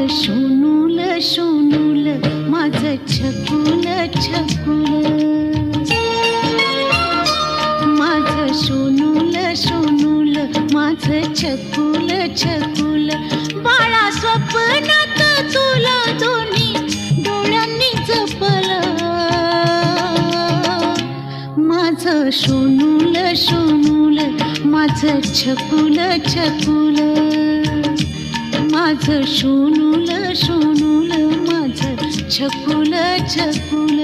शोनूल शोनूल माझं छकुल छकुल, माझं शोनूल शोनूल माझं छकुल छकुल. बाळा स्वप्नात तुला दोन्ही डोळ्यांनी जपलं, माझं शोनूल शोनूल माझं छकुल छकुल, माझं शोनूल शोनूल माझं छकुल छकुल.